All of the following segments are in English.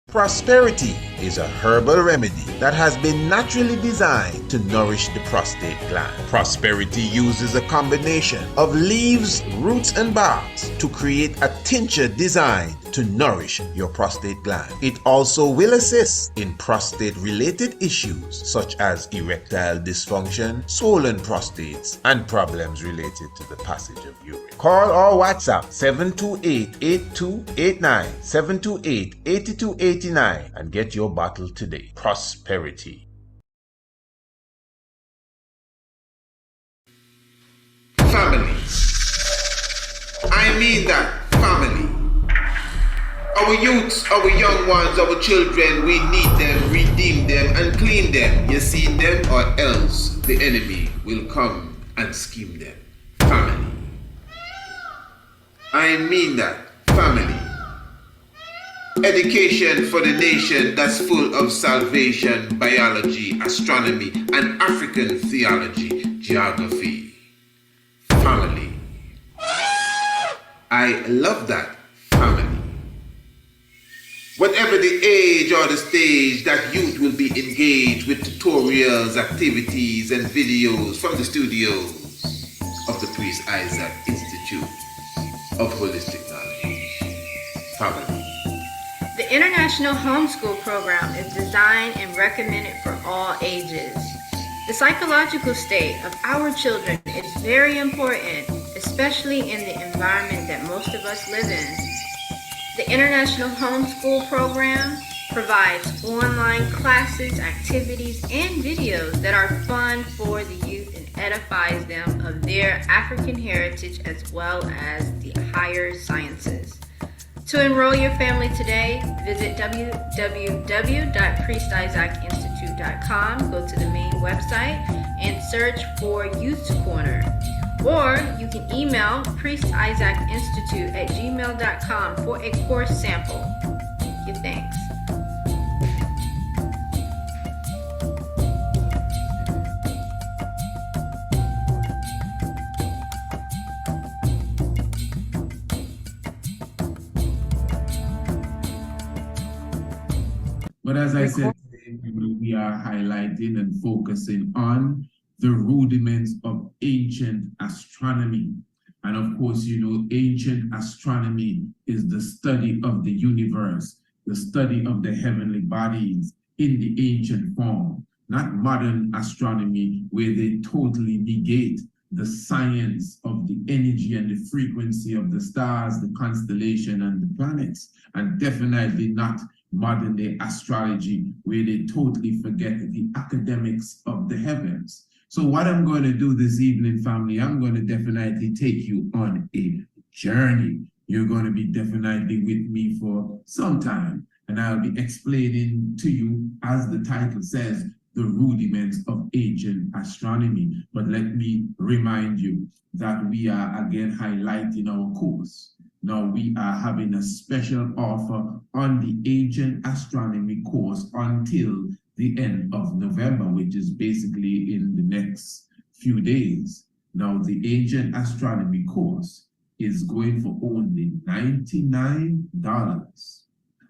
Prosperity is a herbal remedy that has been naturally designed to nourish the prostate gland. Prosperity uses a combination of leaves, roots, and barks to create a tincture designed to nourish your prostate gland. It also will assist in prostate-related issues such as erectile dysfunction, swollen prostates, and problems related to the passage of urine. Call or WhatsApp 728-8289, 728-8289 and get your bottle today. Prosperity. Family. I mean that family. Our youths, our young ones, our children, we need them, redeem them, and clean them. You see them, or else the enemy will come and scheme them. Family. I mean that. Family. Education for the nation that's full of salvation, biology, astronomy, and African theology, geography. Family. I love that. Family. Whatever the age or the stage, that youth will be engaged with tutorials, activities, and videos from the studios of the Priest Isaac Institute of Holistic Knowledge. Family. The International Homeschool Program is designed and recommended for all ages. The psychological state of our children is very important, especially in the environment that most of us live in. The International Homeschool Program provides online classes, activities, and videos that are fun for the youth and edifies them of their African heritage as well as the higher sciences. To enroll your family today, visit www.priestisaacinstitute.com, go to the main website, and search for Youth Corner. Or you can email priestisaacinstitute@gmail.com for a course sample. Give thanks. But as I said, we are highlighting and focusing on the rudiments of ancient astronomy. And of course, you know, ancient astronomy is the study of the universe, the study of the heavenly bodies in the ancient form, not modern astronomy where they totally negate the science of the energy and the frequency of the stars, the constellation, and the planets, and definitely not modern day astrology where they totally forget the academics of the heavens. So what I'm going to do this evening, family, I'm going to definitely take you on a journey. You're going to be definitely with me for some time, and I'll be explaining to you, as the title says, the rudiments of ancient astronomy. But let me remind you that we are again highlighting our course. Now we are having a special offer on the ancient astronomy course until the end of November, which is basically in the next few days. Now the ancient astronomy course is going for only $99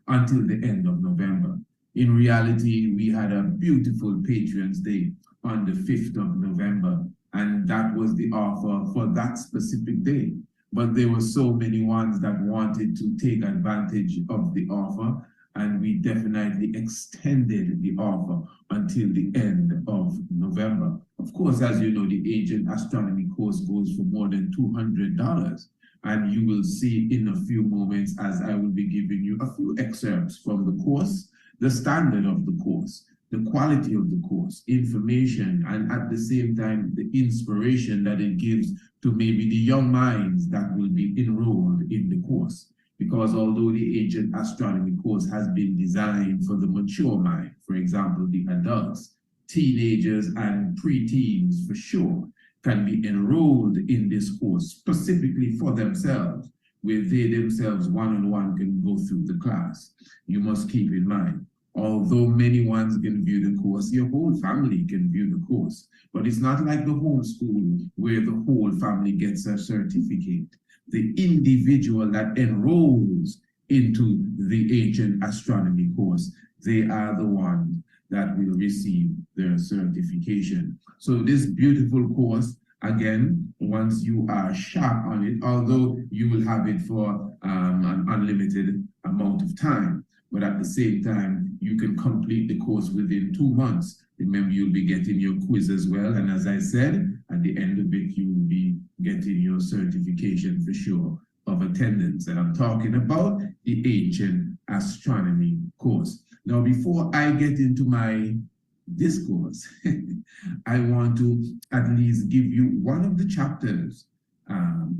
until the end of November. In reality, we had a beautiful Patreon's Day on the 5th of November, and that was the offer for that specific day. But there were so many ones that wanted to take advantage of the offer, and we definitely extended the offer until the end of November. Of course, as you know, the ancient astronomy course goes for more than $200. And you will see in a few moments as I will be giving you a few excerpts from the course, the standard of the course, the quality of the course, information, and at the same time, the inspiration that it gives to maybe the young minds that will be enrolled in the course. Because although the ancient astronomy course has been designed for the mature mind, for example, the adults, teenagers, and preteens for sure, can be enrolled in this course specifically for themselves, where they themselves one-on-one can go through the class. You must keep in mind, although many ones can view the course, your whole family can view the course, but it's not like the homeschool where the whole family gets a certificate. The individual that enrolls into the ancient astronomy course, they are the ones that will receive their certification. So this beautiful course, again, once you are sharp on it, although you will have it for an unlimited amount of time, but at the same time, you can complete the course within 2 months. Remember, you'll be getting your quiz as well. And as I said, at the end of it, you will be getting your certification for sure of attendance. And I'm talking about the ancient astronomy course. Now, before I get into my discourse, I want to at least give you one of the chapters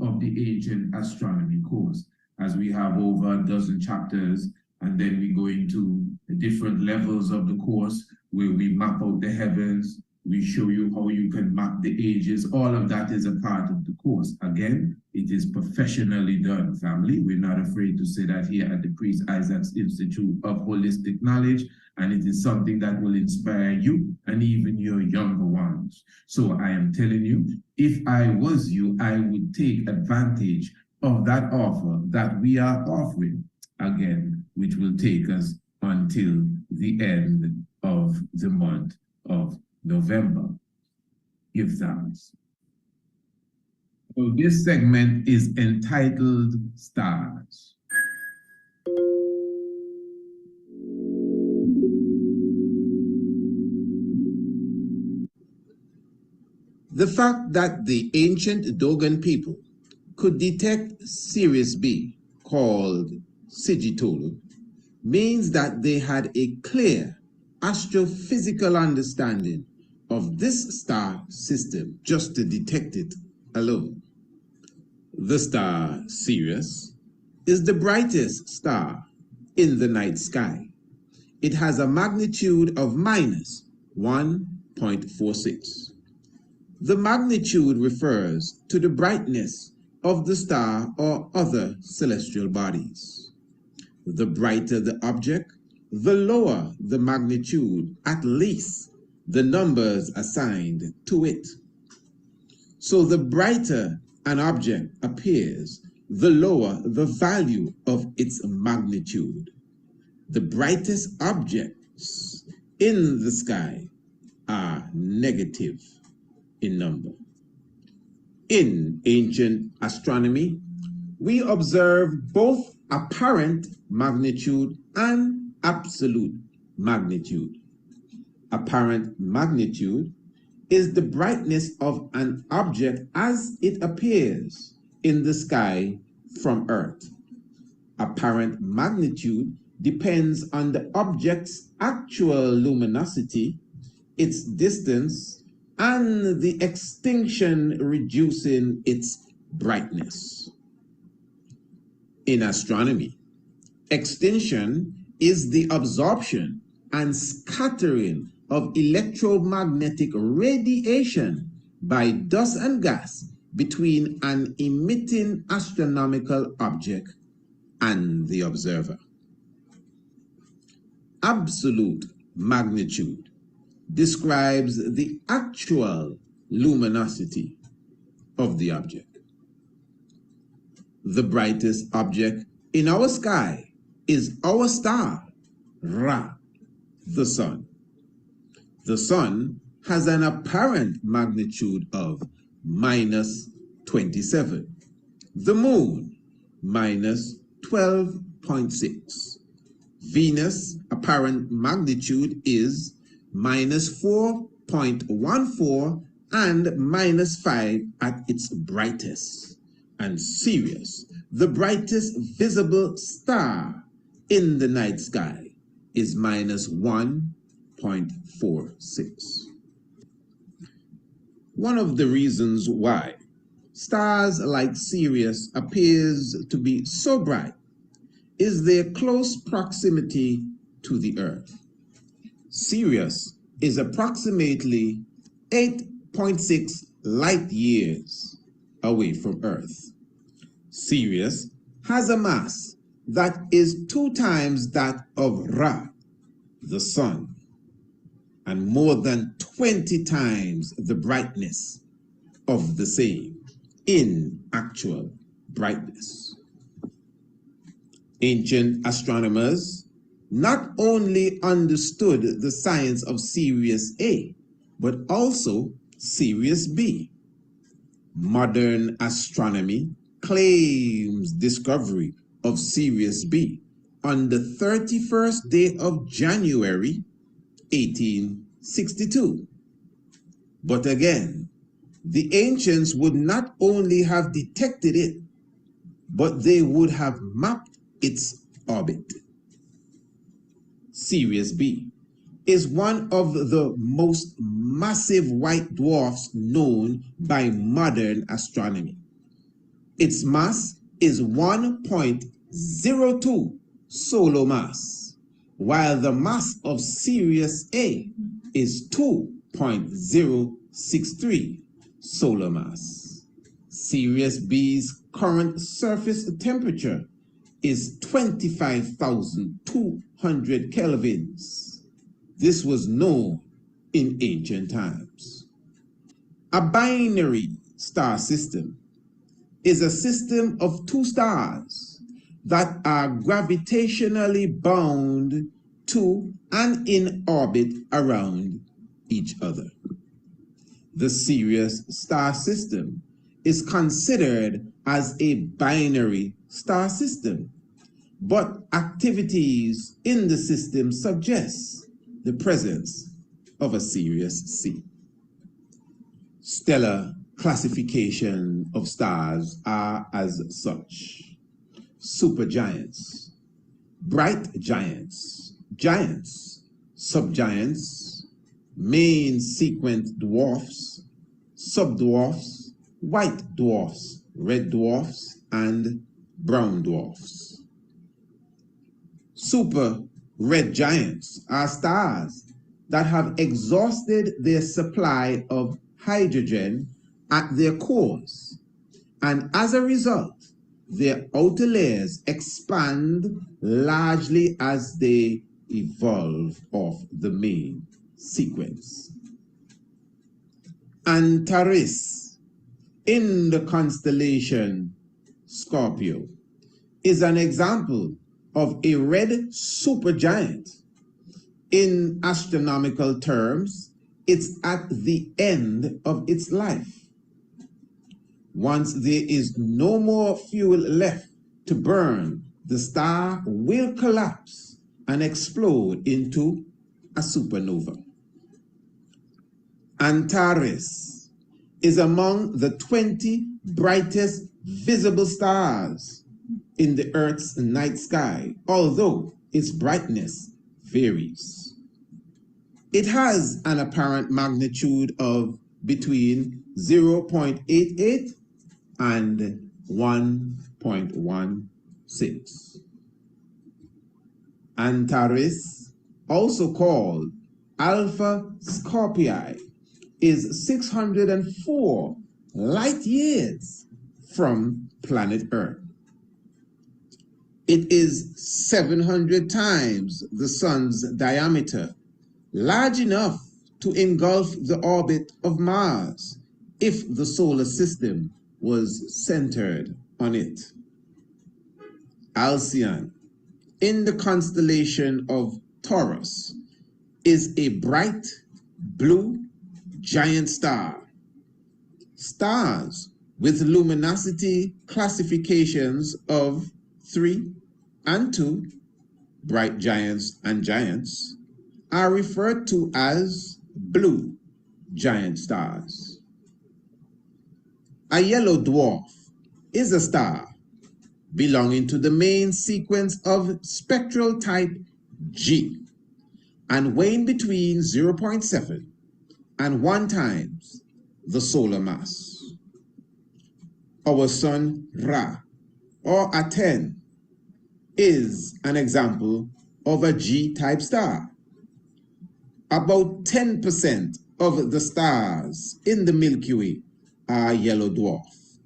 of the ancient astronomy course, as we have over a dozen chapters, and then we go into the different levels of the course where we map out the heavens, we show you how you can map the ages. All of that is a part of the course. Again, it is professionally done, family. We're not afraid to say that here at the Priest Isaac's Institute of Holistic Knowledge, and it is something that will inspire you and even your younger ones. So I am telling you, if I was you, I would take advantage of that offer that we are offering, again, which will take us until the end of the month of November. Give thanks. So this segment is entitled Stars. The fact that the ancient Dogon people could detect Sirius B, called Sigitolu, means that they had a clear astrophysical understanding of this star system just to detect it alone. The star Sirius is the brightest star in the night sky. It has a magnitude of minus 1.46. The magnitude refers to the brightness of the star or other celestial bodies. The brighter the object, the lower the magnitude, at least the numbers assigned to it. So the brighter an object appears, the lower the value of its magnitude. The brightest objects in the sky are negative in number. In ancient astronomy, we observe both apparent magnitude and absolute magnitude. Apparent magnitude is the brightness of an object as it appears in the sky from Earth. Apparent magnitude depends on the object's actual luminosity, its distance, and the extinction reducing its brightness. In astronomy, extinction is the absorption and scattering of electromagnetic radiation by dust and gas between an emitting astronomical object and the observer. Absolute magnitude describes the actual luminosity of the object. The brightest object in our sky is our star, Ra, the sun. The sun has an apparent magnitude of minus 27. The moon, minus 12.6. Venus' apparent magnitude is minus 4.14 and minus 5 at its brightest. And Sirius, the brightest visible star in the night sky, is minus 1.46. One of the reasons why stars like Sirius appears to be so bright is their close proximity to the Earth. Sirius is approximately 8.6 light years away from Earth. Sirius has a mass that is 2 times that of Ra, the sun, and more than 20 times the brightness of the same in actual brightness. Ancient astronomers not only understood the science of Sirius A, but also Sirius B. Modern astronomy claims discovery of Sirius B on the 31st day of January 1862. But again, the ancients would not only have detected it, but they would have mapped its orbit. Sirius B is one of the most massive white dwarfs known by modern astronomy. Its mass is 1.02 solar mass, while the mass of Sirius A is 2.063 solar mass. Sirius B's current surface temperature is 25,200 kelvins. This was known in ancient times. A binary star system is a system of two stars that are gravitationally bound to and in orbit around each other. The Sirius star system is considered as a binary star system, but activities in the system suggest the presence of a Sirius C. Stellar classification of stars are as such: supergiants, bright giants, giants, subgiants, main sequence dwarfs, subdwarfs, white dwarfs, red dwarfs, and brown dwarfs. Super red giants are stars that have exhausted their supply of hydrogen at their cores, and as a result, their outer layers expand largely as they evolve off the main sequence. Antares in the constellation Scorpio is an example of a red supergiant. In astronomical terms, it's at the end of its life. Once there is no more fuel left to burn, the star will collapse and explode into a supernova. Antares is among the 20 brightest visible stars in the Earth's night sky, although its brightness varies. It has an apparent magnitude of between 0.88 and 1.16. Antares, also called Alpha Scorpii, is 604 light years from planet Earth. It is 700 times the sun's diameter, large enough to engulf the orbit of Mars if the solar system was centered on it. Alcyon, in the constellation of Taurus, is a bright blue giant star. Stars with luminosity classifications of 3 and 2, bright giants and giants, are referred to as blue giant stars. A yellow dwarf is a star belonging to the main sequence of spectral type G and weighing between 0.7 and 1 times the solar mass. Our sun Ra, or Aten, is an example of a G-type star. About 10% of the stars in the Milky Way are yellow dwarf.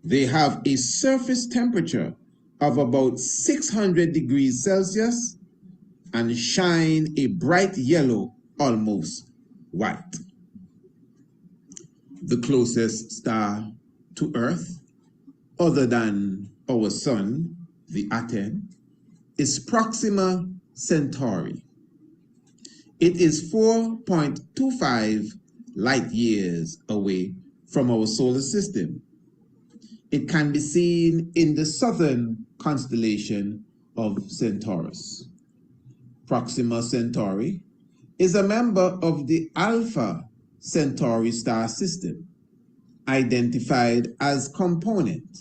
They have a surface temperature of about 600 degrees Celsius and shine a bright yellow, almost white. The closest star to Earth, other than our sun, the Aten, is Proxima Centauri. It is 4.25 light years away from our solar system. It can be seen in the southern constellation of Centaurus. Proxima Centauri is a member of the Alpha Centauri star system, identified as component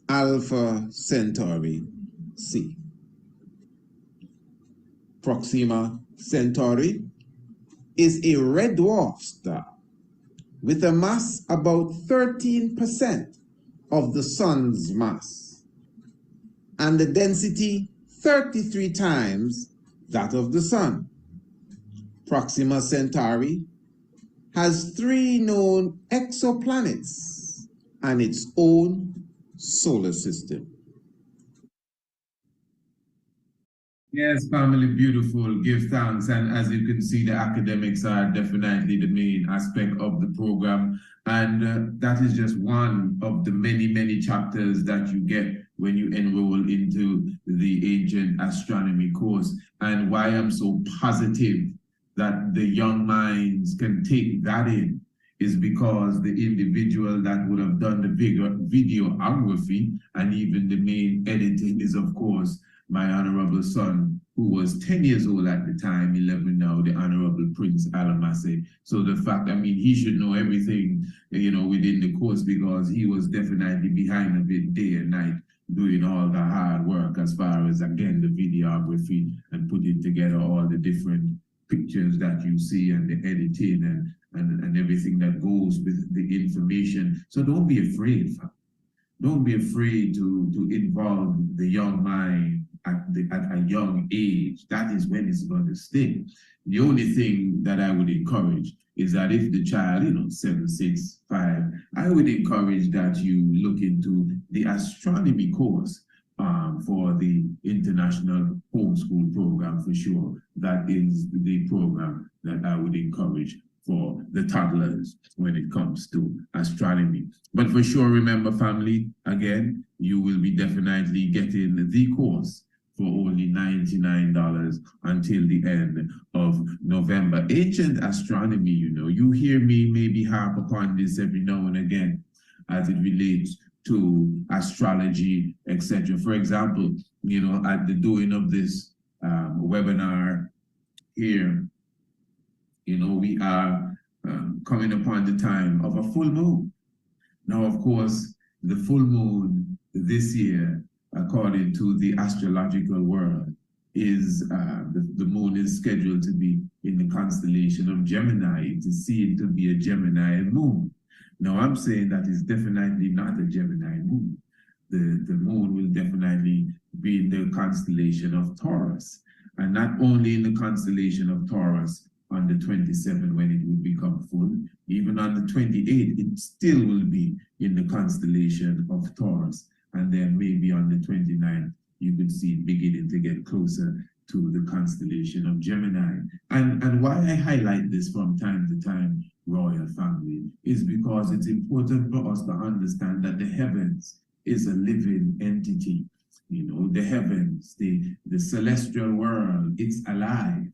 Alpha Centauri C. Proxima Centauri is a red dwarf star with a mass about 13% of the Sun's mass, and the density 33 times that of the Sun. Proxima Centauri has 3 known exoplanets and its own solar system. Yes, family, beautiful. Give thanks. And as you can see, the academics are definitely the main aspect of the program. And that is just one of the many, many chapters that you get when you enroll into the Ancient Astronomy course. And why I'm so positive that the young minds can take that in is because the individual that would have done the videography and even the main editing is, of course, my honorable son, who was 10 years old at the time, 11 now, the Honorable Prince Alamase. So the fact, I mean, he should know everything, you know, within the course, because he was definitely behind of it day and night, doing all the hard work as far as, again, the videography and putting together all the different pictures that you see and the editing and everything that goes with the information. So don't be afraid, fam. Don't be afraid to involve the young mind at a young age. That is when it's going to stick. The only thing that I would encourage is that if the child, 7, 6, 5, I would encourage that you look into the astronomy course for the international homeschool program for sure. That is the program that I would encourage for the toddlers when it comes to astronomy. But for sure, remember, family, again, you will be definitely getting the course for only $99 until the end of November. Ancient Astronomy, you hear me maybe harp upon this every now and again as it relates to astrology, etc. For example, at the doing of this webinar here, we are coming upon the time of a full moon. Now, of course, the full moon this year, according to the astrological world, is the moon is scheduled to be in the constellation of Gemini. It is seen to be a Gemini moon. Now, I'm saying that is definitely not a Gemini moon. The moon will definitely be in the constellation of Taurus, and not only in the constellation of Taurus on the 27th when it will become full, even on the 28th, it still will be in the constellation of Taurus. And then maybe on the 29th, you could see it beginning to get closer to the constellation of Gemini. And why I highlight this from time to time, royal family, is because it's important for us to understand that the heavens is a living entity. The heavens, the celestial world, it's alive.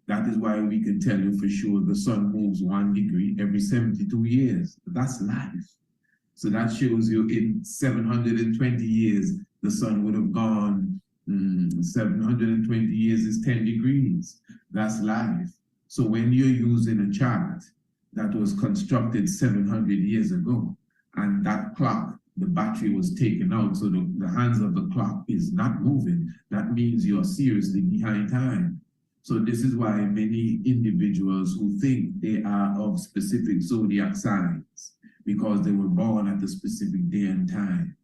That is why we can tell you for sure the sun moves 1 degree every 72 years. That's life. So that shows you in 720 years, the sun would have gone, 720 years is 10 degrees. That's life. So when you're using a chart that was constructed 700 years ago, and that clock, the battery was taken out, so the hands of the clock is not moving, that means you're seriously behind time. So this is why many individuals who think they are of specific zodiac signs, because they were born at a specific day and time,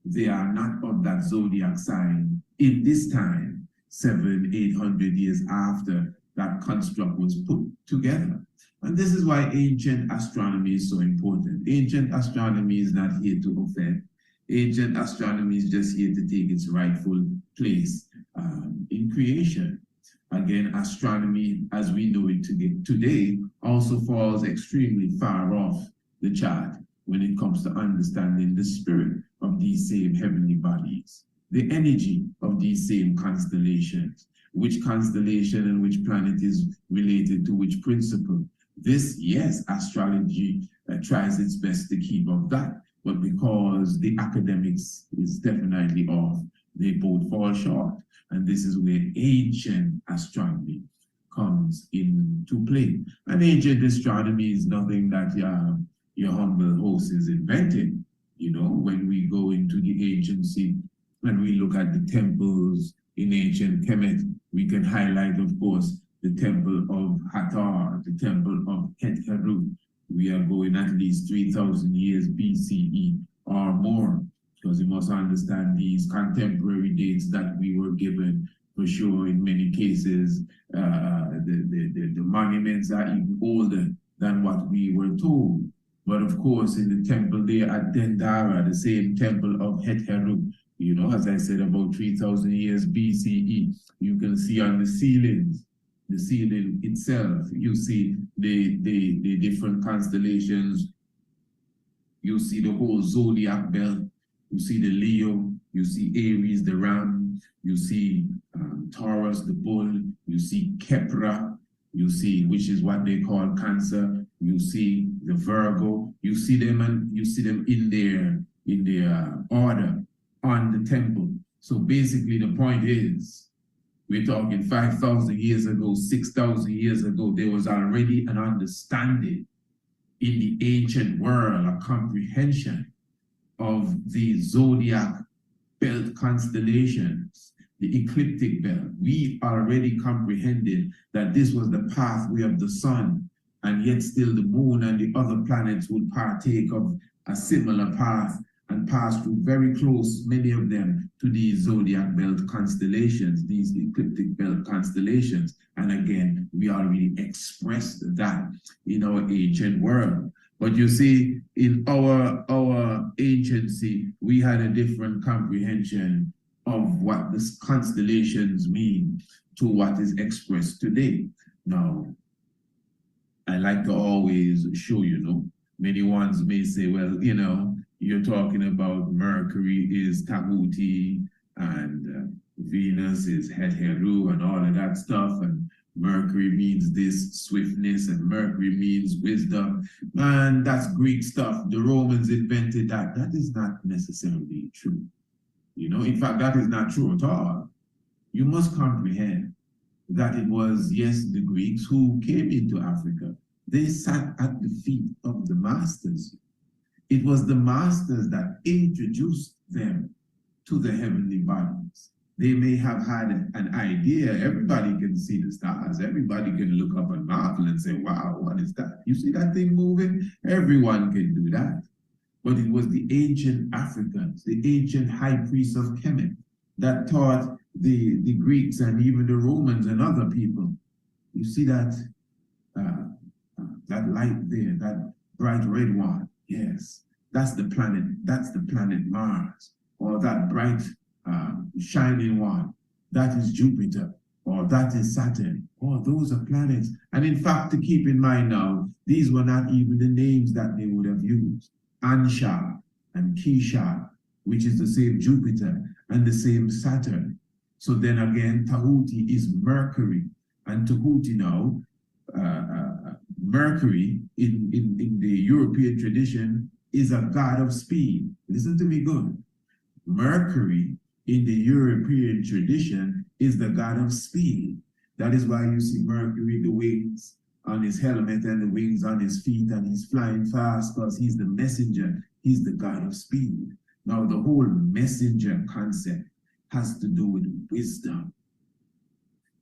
they are not of that zodiac sign in this time, 700, 800 years after that construct was put together. And this is why ancient astronomy is so important. Ancient astronomy is not here to offend. Ancient astronomy is just here to take its rightful place in creation. Again, astronomy, as we know it today, also falls extremely far off the chart when it comes to understanding the spirit of these same heavenly bodies. the energy of these same constellations, which constellation and which planet is related to which principle. This, yes, astrology tries its best to keep up that, but because the academics is definitely off, they both fall short. And this is where ancient astronomy comes into play. And ancient astronomy is nothing that your humble host is inventing. You know, when we go into the agency and we look at the temples in ancient Kemet, we can highlight, of course, the temple of Hathor, the temple of Het-Heru. We are going at least 3,000 years BCE or more, because you must understand these contemporary dates that we were given. For sure, in many cases, the monuments are even older than what we were told. But of course, in the temple there at Dendara, the same temple of Het-Heru, you know, as I said, about 3,000 years BCE, you can see on the ceilings, the ceiling itself, you see the different constellations, you see the whole zodiac belt, you see the Leo, you see Aries, the ram, you see Taurus, the bull, you see Kepra, you see, which is what they call Cancer, you see the Virgo, you see them and you see them in their order on the temple. So basically the point is, we're talking 5,000 years ago, 6,000 years ago, there was already an understanding in the ancient world, a comprehension of the zodiac belt constellations, the ecliptic belt. We already comprehended that this was the pathway of the sun, and yet still the moon and the other planets would partake of a similar path and pass through very close, many of them, to these zodiac belt constellations, these ecliptic belt constellations. And again, we already expressed that in our ancient world. But you see, in our anciency, we had a different comprehension of what the constellations mean to what is expressed today. Now, I like to always show, you know, many ones may say, well, you know, you're talking about Mercury is Tahuti and Venus is Het-Heru and all of that stuff, and Mercury means this swiftness and Mercury means wisdom. Man, that's Greek stuff. The Romans invented that. That is not necessarily true. You know, in fact, that is not true at all. You must comprehend that it was, yes, the Greeks who came into Africa. They sat at the feet of the masters. It was the masters that introduced them to the heavenly bodies. They may have had an idea. Everybody can see the stars. Everybody can look up and marvel and say, wow, what is that? You see that thing moving? Everyone can do that. But it was the ancient Africans, the ancient high priests of Kemet, that taught the Greeks and even the Romans and other people. You see that that light there, that bright red one? Yes, that's the planet Mars, or that bright shining one, that is Jupiter, or that is Saturn. Oh, those are planets. And in fact, to keep in mind now, these were not even the names that they would have used. Ansha and Kisha, which is the same Jupiter and the same Saturn. So then again, Tahuti is Mercury, and Tahuti now, Mercury in the European tradition is a god of speed. Listen to me good. Mercury in the European tradition is the god of speed. That is why you see Mercury, the wings on his helmet and the wings on his feet, and he's flying fast because he's the messenger. He's the god of speed. Now, the whole messenger concept has to do with wisdom.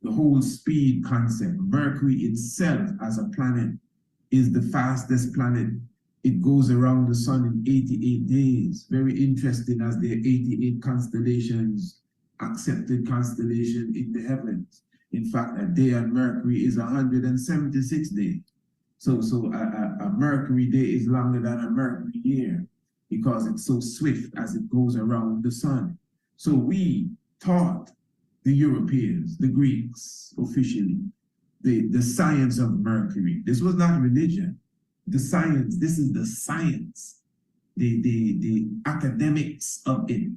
The whole speed concept, Mercury itself as a planet is the fastest planet. It goes around the sun in 88 days. Very interesting, as there are 88 constellations, accepted constellation in the heavens. In fact, a day on Mercury is 176 days. So a Mercury day is longer than a Mercury year because it's so swift as it goes around the sun. So we taught the Europeans, the Greeks, officially, the science of Mercury. This was not religion. The science, this is the science, the academics of it.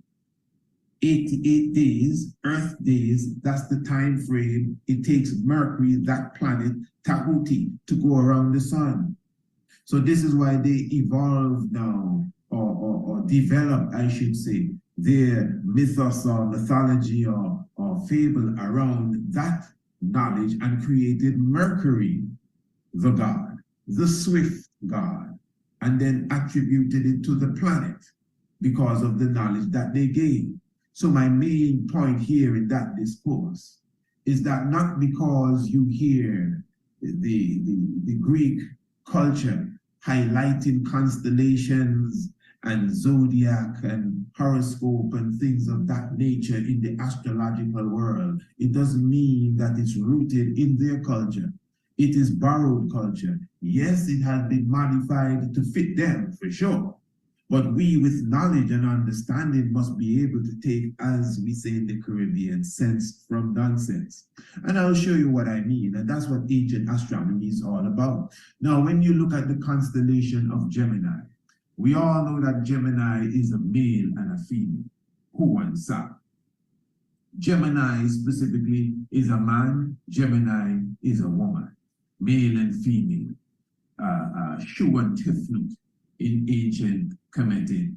88 days, Earth days, that's the time frame it takes Mercury, that planet, Tahuti, to go around the sun. So this is why they evolved now, or developed, I should say, their mythos or mythology or fable around that knowledge and created Mercury, the god, the swift god, and then attributed it to the planet because of the knowledge that they gained. So my main point here in that discourse is that not because you hear the Greek culture highlighting constellations and zodiac and horoscope and things of that nature in the astrological world, it doesn't mean that it's rooted in their culture. It is borrowed culture. Yes, it has been modified to fit them, for sure. But we, with knowledge and understanding, must be able to take, as we say in the Caribbean, sense from nonsense. And I'll show you what I mean. And that's what ancient astronomy is all about. Now, when you look at the constellation of Gemini, we all know that Gemini is a male and a female. Who and Sa. Gemini specifically is a man. Gemini is a woman. Male and female. Shu and Tifnut in ancient Kemetic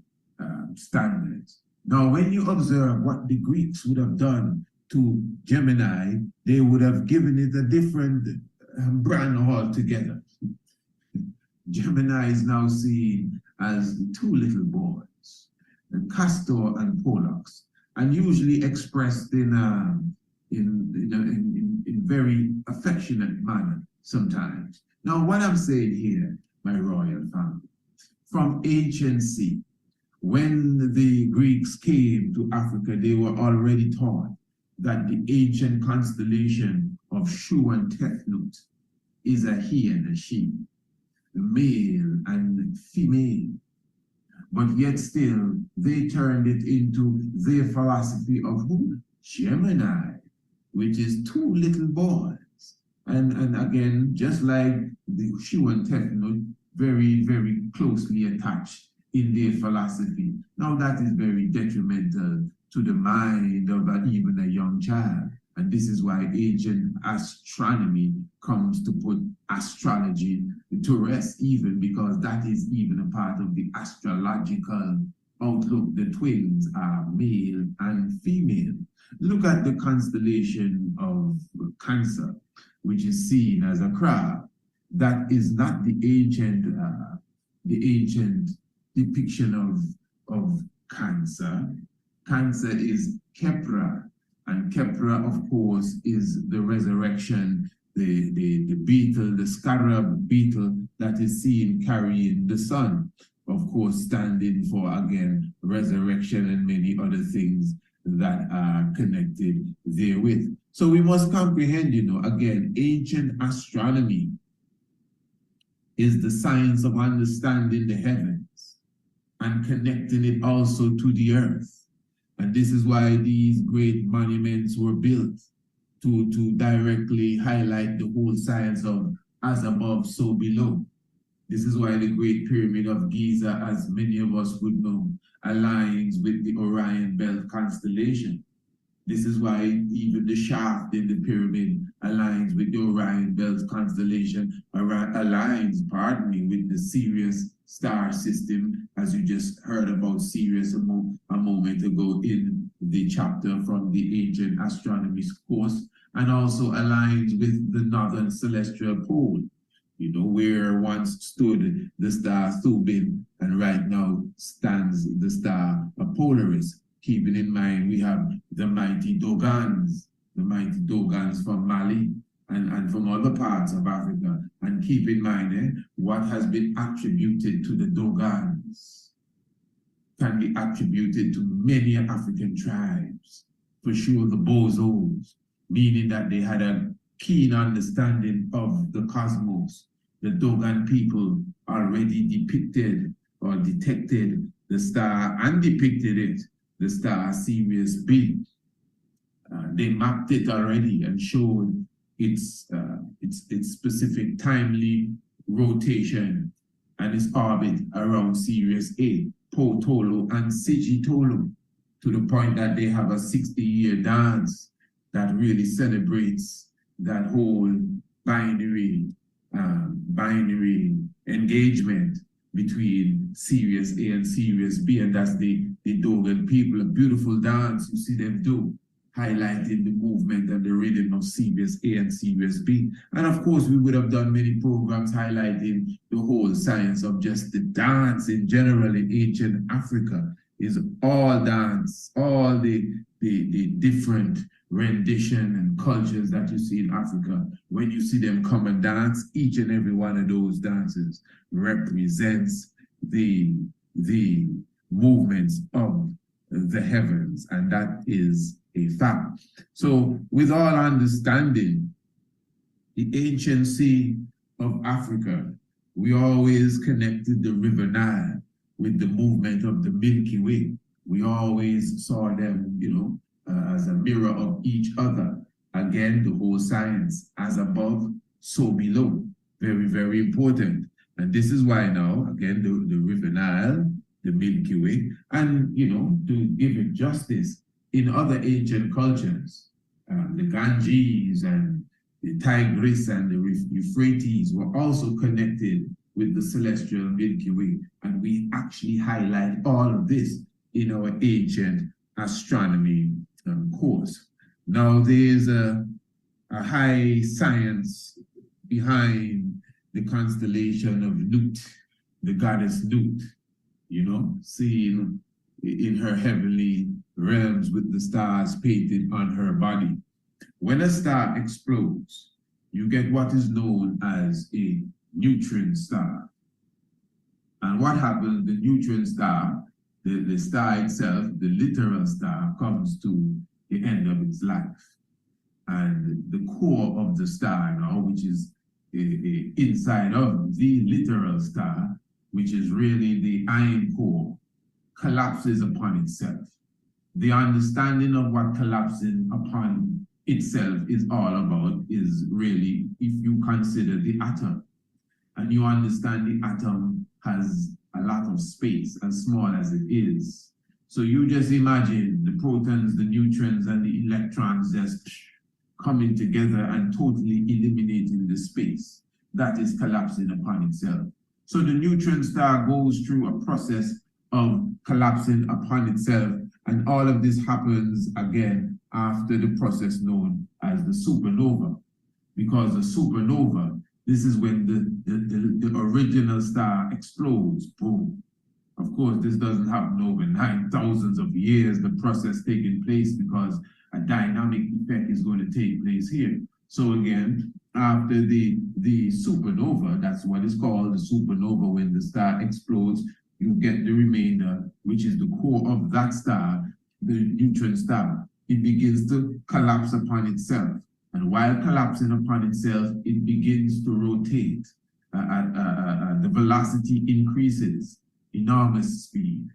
standards. Now, when you observe what the Greeks would have done to Gemini, they would have given it a different brand altogether. Gemini is now seen as two little boys, Castor and Pollux, and usually expressed in very affectionate manner sometimes. Now, what I'm saying here, my royal family, from anciency, when the Greeks came to Africa, they were already taught that the ancient constellation of Shu and Tefnut is a he and a she, the male and female. But yet still, they turned it into their philosophy of who? Gemini, which is two little boys. And again, just like the Shu and Tefnut, very, very closely attached in their philosophy. Now that is very detrimental to the mind of even a young child. And this is why ancient astronomy comes to put astrology to rest, even because that is even a part of the astrological outlook. The twins are male and female. Look at the constellation of Cancer, which is seen as a crab. That is not the ancient depiction of Cancer. Cancer is Kepra, and Kepra, of course, is the resurrection, the beetle, the scarab beetle that is seen carrying the sun, of course, standing for, again, resurrection and many other things that are connected therewith. So we must comprehend, again, ancient astronomy is the science of understanding the heavens and connecting it also to the earth. And this is why these great monuments were built, to directly highlight the whole science of as above, so below. This is why the Great Pyramid of Giza, as many of us would know, aligns with the Orion Belt constellation. This is why even the shaft in the pyramid aligns with the Orion Belt constellation, aligns, with the Sirius star system, as you just heard about Sirius a moment ago in the chapter from the ancient astronomy course, and also aligns with the northern celestial pole, where once stood the star Thuban, and right now stands the star Polaris. Keeping in mind, we have the mighty Dogons from Mali and from other parts of Africa. And keep in mind, what has been attributed to the Dogons can be attributed to many African tribes. For sure, the Bozos, meaning that they had a keen understanding of the cosmos. The Dogon people already depicted or detected the star and depicted it, the star Sirius B. They mapped it already and showed its specific timely rotation and its orbit around Sirius A, Potolo and Sagittolo. to the point that they have a 60-year dance that really celebrates that whole binary engagement between serious A and serious B, and that's the Dogon people. A beautiful dance you see them do, highlighting the movement and the rhythm of serious A and serious B. And of course, we would have done many programs highlighting the whole science of just the dance in general in ancient Africa. Is all dance, all the different rendition and cultures that you see in Africa. When you see them come and dance, each and every one of those dances represents the movements of the heavens, and that is a fact. So with all understanding the anciency of Africa, we always connected the River Nile with the movement of the Milky Way. We always saw them, as a mirror of each other. Again, the whole science, as above, so below. Very, very important. And this is why now, again, the River Nile, the Milky Way, and, to give it justice, in other ancient cultures, the Ganges and the Tigris and the Euphrates were also connected with the celestial Milky Way. And we actually highlight all of this in our ancient astronomy course. Now there's a high science behind the constellation of Nut, the goddess Nut, seen in her heavenly realms with the stars painted on her body. When a star explodes, you get what is known as a neutron star. And what happens, the neutron star, the star itself, the literal star, comes to the end of its life. And the core of the star now, which is inside of the literal star, which is really the iron core, collapses upon itself. The understanding of what collapsing upon itself is all about is really, if you consider the atom, and you understand the atom has a lot of space, as small as it is. So you just imagine the protons, the neutrons, and the electrons just coming together and totally eliminating the space that is collapsing upon itself. So the neutron star goes through a process of collapsing upon itself, and all of this happens again after the process known as the supernova. Because the supernova, this is when the original star explodes, boom. Of course, this doesn't happen overnight, thousands of years, the process taking place, because a dynamic effect is going to take place here. So again, after the supernova, that's what is called the supernova, when the star explodes, you get the remainder, which is the core of that star, the neutron star. It begins to collapse upon itself. And while collapsing upon itself, it begins to rotate. The velocity increases, enormous speed.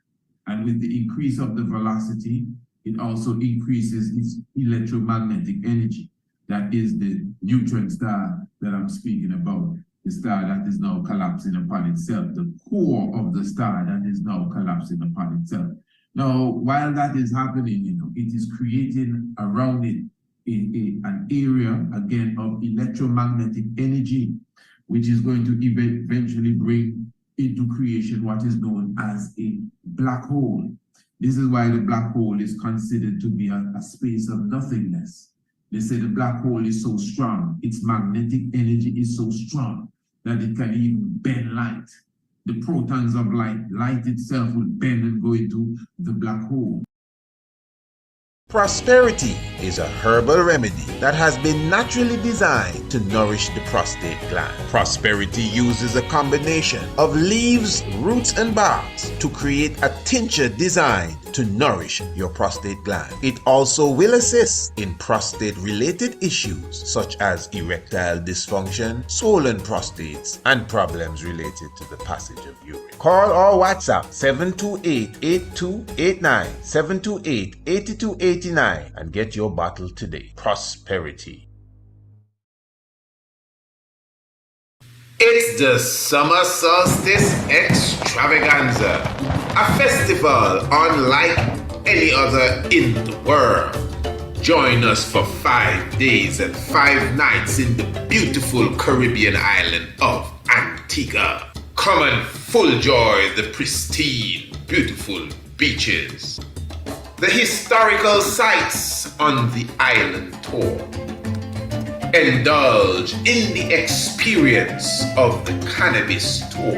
And with the increase of the velocity, it also increases its electromagnetic energy. That is the neutron star that I'm speaking about, the star that is now collapsing upon itself, the core of the star that is now collapsing upon itself. Now, while that is happening, it is creating around it an area, again, of electromagnetic energy, which is going to eventually bring into creation what is known as a black hole. This is why the black hole is considered to be a space of nothingness. They say the black hole is so strong, its magnetic energy is so strong that it can even bend light. The protons of light itself will bend and go into the black hole. Prosperity is a herbal remedy that has been naturally designed to nourish the prostate gland. Prosperity uses a combination of leaves, roots, and barks to create a tincture designed to nourish your prostate gland. It also will assist in prostate-related issues such as erectile dysfunction, swollen prostates, and problems related to the passage of urine. Call or WhatsApp 728-8289, 728-8289 and get your bottle today. Prosperity. It's the Summer Solstice Extravaganza, a festival unlike or any other in the world. Join us for 5 days and 5 nights in the beautiful Caribbean island of Antigua. Come and full enjoy the pristine, beautiful beaches, the historical sites on the island tour. Indulge in the experience of the cannabis tour.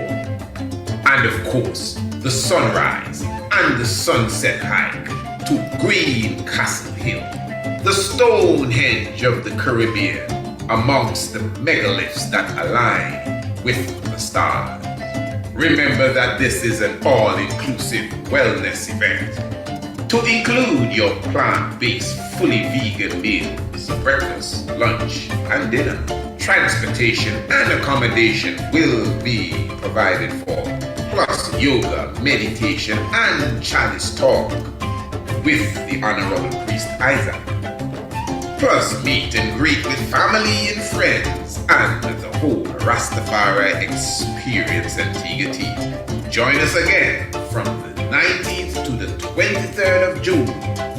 And of course, the sunrise and the sunset hike to Green Castle Hill, the Stonehenge of the Caribbean, amongst the megaliths that align with the stars. Remember that this is an all-inclusive wellness event to include your plant-based, fully vegan meals, breakfast, lunch, and dinner. Transportation and accommodation will be provided for, plus yoga, meditation, and chalice talk with the Honorable Priest Isaac. Plus meet and greet with family and friends and the whole Rastafari experience Antigua. Join us again from the 19th to the 23rd of June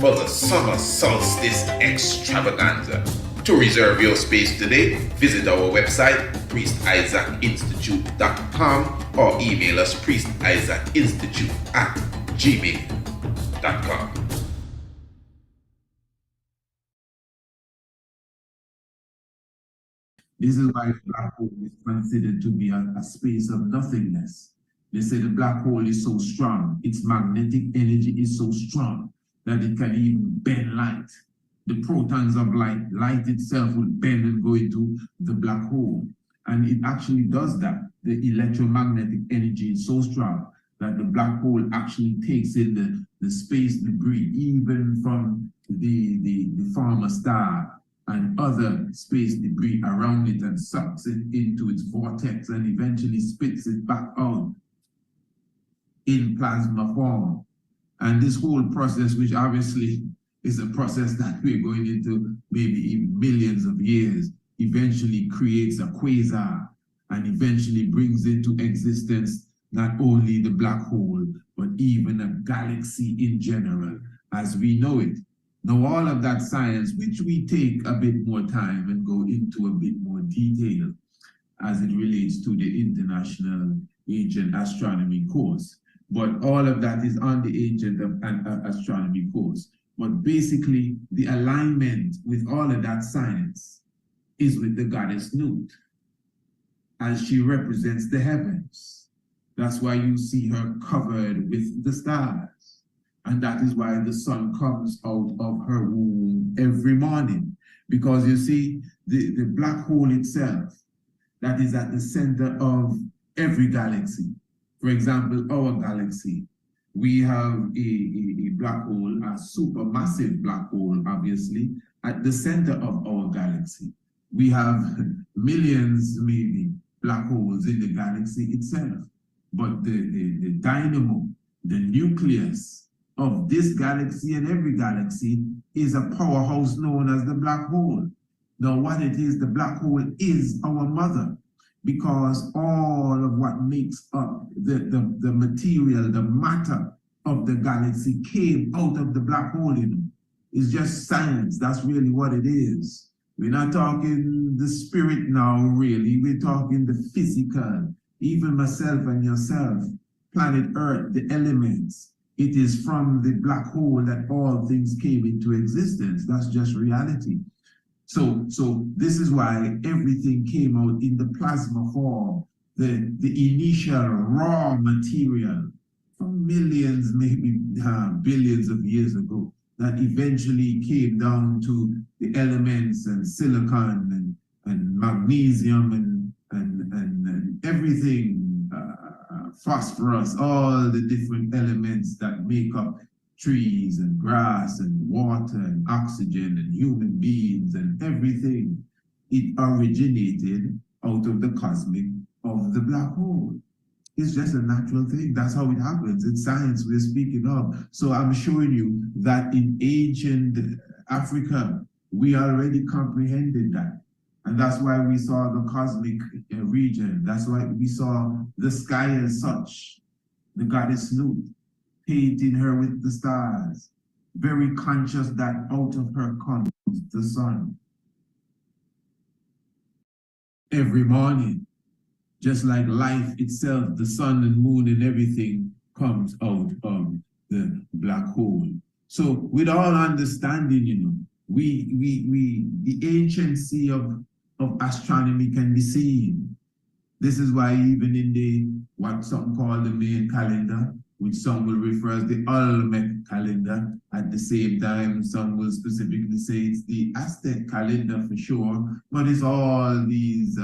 for the Summer Solstice Extravaganza. To reserve your space today, visit our website, priestisaacinstitute.com, or email us priestisaacinstitute@gmail.com. This is why the black hole is considered to be a space of nothingness. They say the black hole is so strong, its magnetic energy is so strong that it can even bend light. The protons of light itself will bend and go into the black hole. And it actually does that. The electromagnetic energy is so strong that the black hole actually takes in the space debris, even from the former star and other space debris around it, and sucks it into its vortex and eventually spits it back out in plasma form. And this whole process, which obviously is a process that we're going into maybe even millions of years, eventually creates a quasar and eventually brings into existence not only the black hole, but even a galaxy in general as we know it. Now, all of that science, which we take a bit more time and go into a bit more detail as it relates to the International Ancient Astronomy course, but all of that is on the Ancient Astronomy course. But basically, the alignment with all of that science is with the goddess Nut, as she represents the heavens. That's why you see her covered with the stars. And that is why the sun comes out of her womb every morning. Because you see, the black hole itself, that is at the center of every galaxy. For example, our galaxy, we have a black hole, a supermassive black hole, obviously, at the center of our galaxy. We have millions, maybe, black holes in the galaxy itself. But the dynamo, the nucleus of this galaxy and every galaxy is a powerhouse known as the black hole. Now, what it is, the black hole is our mother, because all of what makes up the material, the matter of the galaxy came out of the black hole, you know. It's just science. That's really what it is. We're not talking the spirit now, really. We're talking the physical. Even myself and yourself, planet Earth, the elements. It is from the black hole that all things came into existence. That's just reality. So this is why everything came out in the plasma form, the initial raw material from millions, maybe billions of years ago, that eventually came down to the elements and silicon and magnesium and everything, phosphorus, all the different elements that make up trees and grass and water and oxygen and human beings and everything. It originated out of the cosmic of the black hole. It's just a natural thing. That's how it happens. It's science we're speaking of. So I'm showing you that in ancient Africa, we already comprehended that. And that's why we saw the cosmic region. That's why we saw the sky as such. The goddess Nut, painting her with the stars. very conscious that out of her comes the sun. Every morning, just like life itself, the sun and moon and everything comes out of the black hole. So with all understanding, you know, the anciency of astronomy can be seen. This is why even in the what some call the main calendar, which some will refer as the Alme Calendar, at the same time some will specifically say it's the Aztec calendar for sure, but it's all these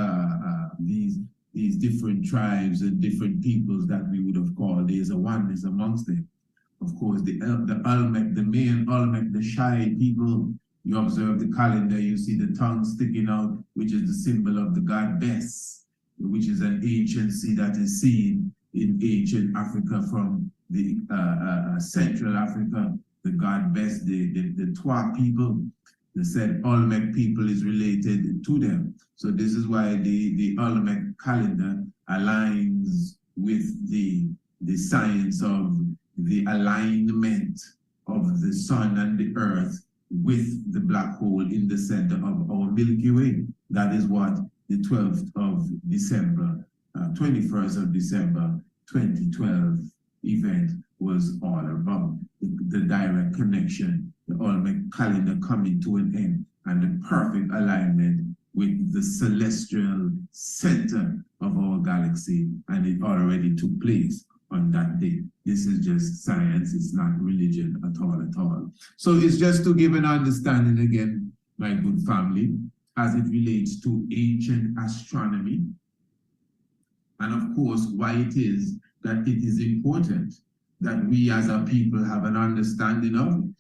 different tribes and different peoples that we would have called. There's a oneness amongst them. Of course, the Olmec, the main Olmec, the shy people, you observe the calendar, you see the tongue sticking out, which is the symbol of the god Bes, which is an anciency that is seen in ancient Africa from the Central Africa. The god Bes, the Twa people, the said Olmec people is related to them. So this is why the Olmec calendar aligns with the science of the alignment of the sun and the earth with the black hole in the center of our Milky Way. That is what the 12th of December, 21st of December, 2012 event was all about. The direct connection, the Olmec calendar coming to an end, and the perfect alignment with the celestial center of our galaxy, and it already took place on that day. This is just science, it's not religion at all. So it's just to give an understanding again, my good family, as it relates to ancient astronomy, and of course why it is that it is important that we as a people have an understanding of it.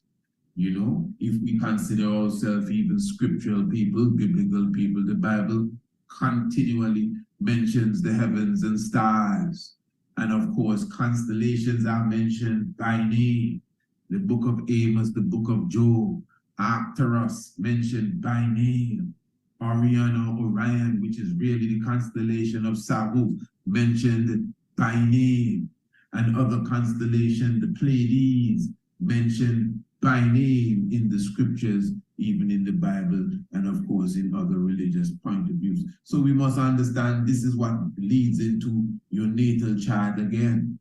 You know, if we consider ourselves even scriptural people, biblical people, the Bible continually mentions the heavens and stars. And of course, constellations are mentioned by name. The book of Amos, the book of Job, Arcturus mentioned by name. Orion or Orion, which is really the constellation of Sabu, mentioned by name. And other constellations, the Pleiades, mentioned by name in the scriptures, even in the Bible, and of course in other religious point of views. So we must understand this is what leads into your natal chart again.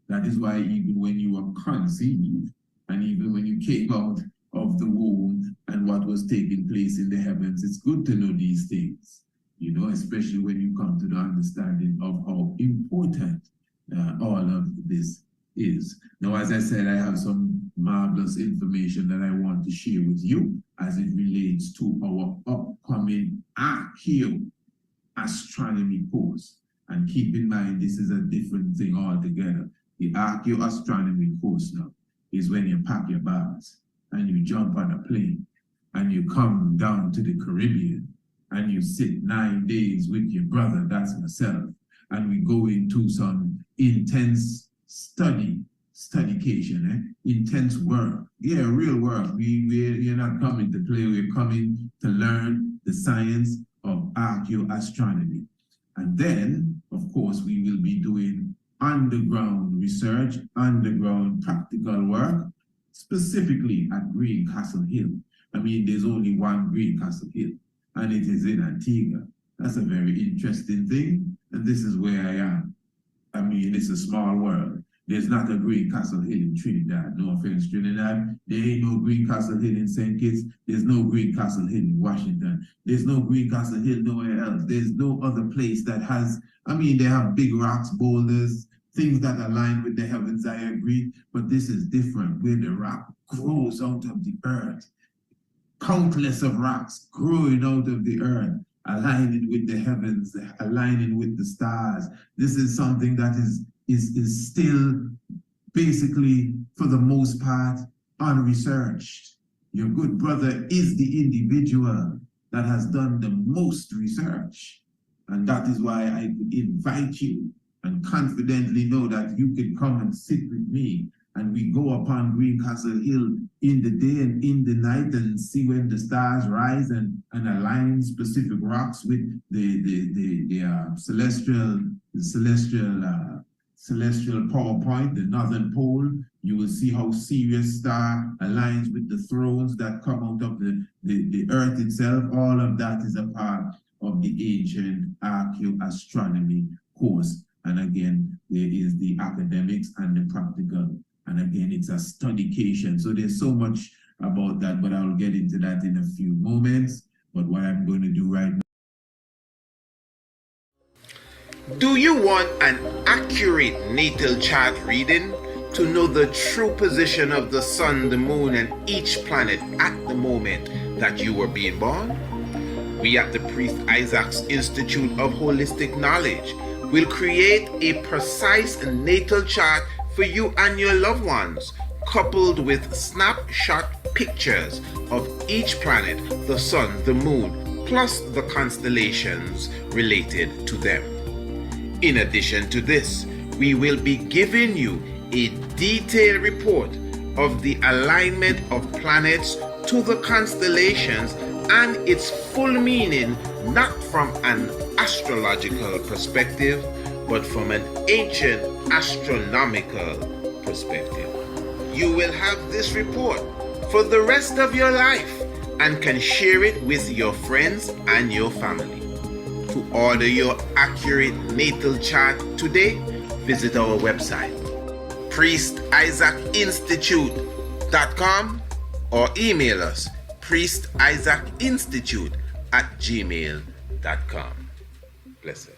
That is why even when you were conceived, and even when you came out of the womb and what was taking place in the heavens, it's good to know these things, you know, especially when you come to the understanding of how important all of this is. Now, as I said, I have some marvelous information that I want to share with you as it relates to our upcoming astronomy course. And keep in mind, this is a different thing altogether. The astronomy course now is when you pack your bags and you jump on a plane and you come down to the Caribbean and you sit 9 days with your brother, that's myself, and we go into some intense studication, intense work. Yeah, real work. We're not coming to play, we're coming to learn the science of archaeoastronomy. And then, of course, we will be doing underground research, underground practical work, specifically at Greencastle Hill. I mean, there's only one Greencastle Hill, and it is in Antigua. That's a very interesting thing, and this is where I am. I mean, it's a small world. There's not a Greencastle Hill in Trinidad. No offense, Trinidad. There ain't no Greencastle Hill in St. Kitts. There's no Greencastle Hill in Washington. There's no Greencastle Hill nowhere else. There's no other place that has, I mean, they have big rocks, boulders, things that align with the heavens, I agree, but this is different, where the rock grows out of the earth. Countless of rocks growing out of the earth, aligning with the heavens, aligning with the stars. This is something that is still basically, for the most part, unresearched. Your good brother is the individual that has done the most research. And that is why I invite you and confidently know that you can come and sit with me and we go upon Greencastle Hill in the day and in the night and see when the stars rise and align specific rocks with the celestial celestial PowerPoint, the northern pole. You will see how Sirius star aligns with the thrones that come out of the earth itself. All of that is a part of the ancient archaeoastronomy course. And again, there is the academics and the practical. And again, it's a studycation. So there's so much about that, but I'll get into that in a few moments. But what I'm going to do right now. Do you want an accurate natal chart reading to know the true position of the sun, the moon, and each planet at the moment that you were being born? We at the Priest Isaac's Institute of Holistic Knowledge will create a precise natal chart for you and your loved ones, coupled with snapshot pictures of each planet, the sun, the moon, plus the constellations related to them. In addition to this, we will be giving you a detailed report of the alignment of planets to the constellations and its full meaning, not from an astrological perspective, but from an ancient astronomical perspective. You will have this report for the rest of your life and can share it with your friends and your family. To order your accurate natal chart today, visit our website, priestisaacinstitute.com, or email us, priestisaacinstitute@gmail.com. Blessed.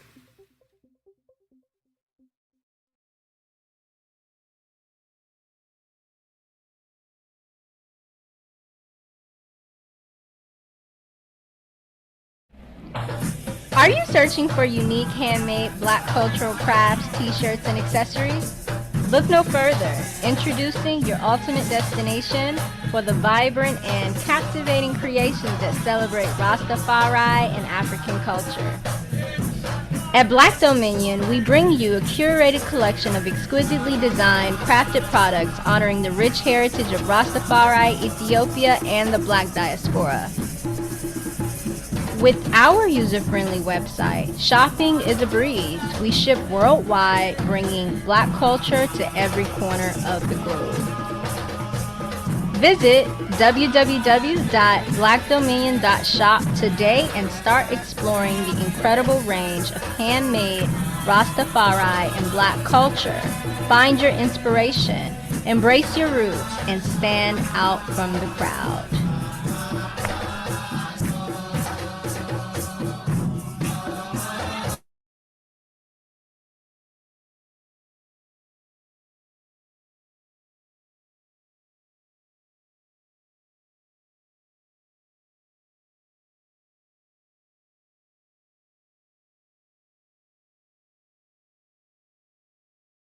Are you searching for unique handmade Black cultural crafts, t-shirts, and accessories? Look no further. Introducing your ultimate destination for the vibrant and captivating creations that celebrate Rastafari and African culture. At Black Dominion, we bring you a curated collection of exquisitely designed, crafted products honoring the rich heritage of Rastafari, Ethiopia, and the Black diaspora. With our user-friendly website, shopping is a breeze. We ship worldwide, bringing Black culture to every corner of the globe. Visit www.blackdominion.shop today and start exploring the incredible range of handmade Rastafari and Black culture. Find your inspiration, embrace your roots, and stand out from the crowd.